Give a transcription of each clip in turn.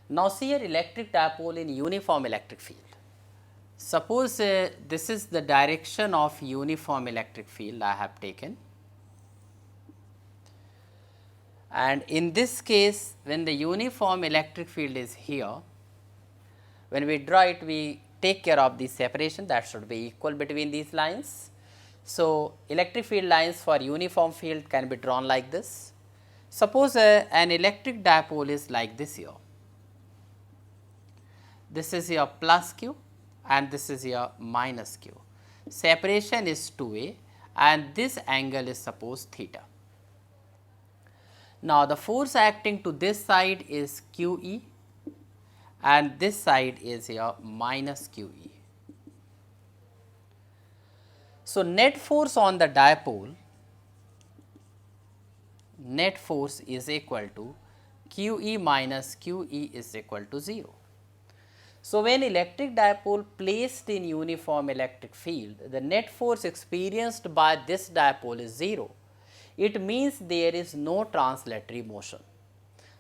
Now, see here electric dipole in uniform electric field. Suppose this is the direction of uniform electric field I have taken, and in this case when the uniform electric field is here, when we draw it we take care of the separation that should be equal between these lines. So, electric field lines for uniform field can be drawn like this. Suppose an electric dipole is like this here. This is your plus q and this is your minus q. Separation is 2a and this angle is suppose theta. Now, the force acting to this side is QE and this side is your minus QE. So, net force on the dipole, net force is equal to QE minus QE is equal to 0. So, when electric dipole placed in uniform electric field, the net force experienced by this dipole is 0. It means there is no translatory motion.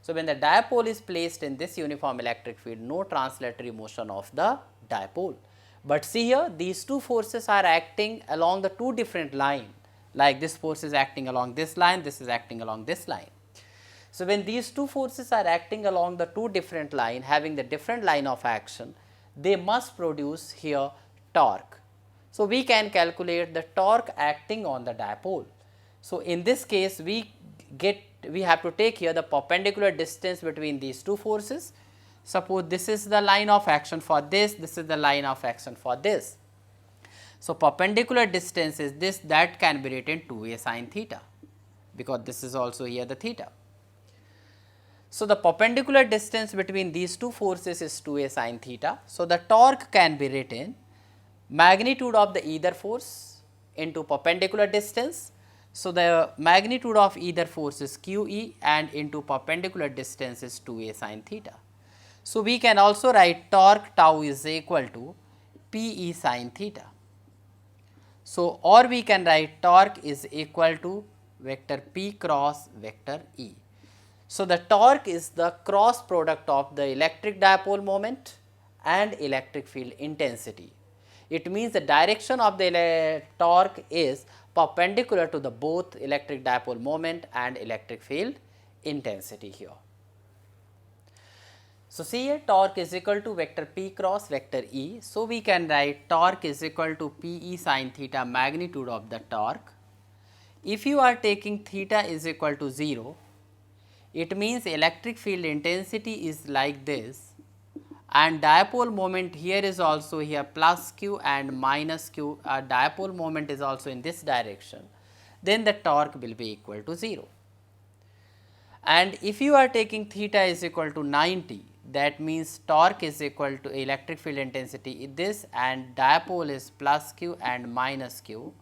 So, when the dipole is placed in this uniform electric field, no translatory motion of the dipole. But see here, these two forces are acting along the two different lines, like this force is acting along this line, this is acting along this line. So, when these two forces are acting along the two different line, having the different line of action, they must produce here torque. So, we can calculate the torque acting on the dipole. So, in this case we have to take here the perpendicular distance between these two forces. Suppose this is the line of action for this is the line of action for this. So, perpendicular distance is this, that can be written 2a sin theta, because this is also here the theta. So, the perpendicular distance between these two forces is 2a sin theta. So, the torque can be written magnitude of the either force into perpendicular distance. So, the magnitude of either force is QE and into perpendicular distance is 2a sin theta. So, we can also write torque tau is equal to PE sin theta. So, or we can write torque is equal to vector P cross vector E. So, the torque is the cross product of the electric dipole moment and electric field intensity. It means the direction of the torque is perpendicular to the both electric dipole moment and electric field intensity here. So, see here torque is equal to vector P cross vector E. So, we can write torque is equal to PE sin theta magnitude of the torque. If you are taking theta is equal to 0, it means electric field intensity is like this and dipole moment here is also here plus q and minus q, dipole moment is also in this direction, then the torque will be equal to 0. And if you are taking theta is equal to 90, that means torque is equal to electric field intensity is this and dipole is plus q and minus q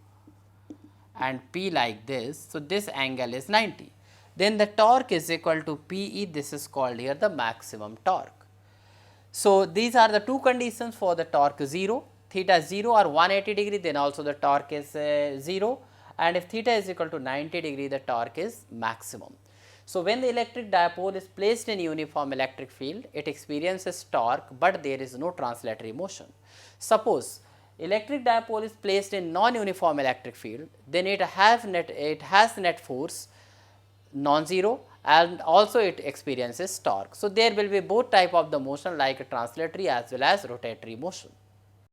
and P like this. So, this angle is 90. Then the torque is equal to PE, this is called here the maximum torque. So, these are the two conditions for the torque 0, theta 0 or 180 degree, then also the torque is 0, and if theta is equal to 90 degree, the torque is maximum. So, when the electric dipole is placed in uniform electric field, it experiences torque, but there is no translatory motion. Suppose electric dipole is placed in non-uniform electric field, then it has net force non-zero and also it experiences torque. So, there will be both type of the motion like a translatory as well as rotatory motion.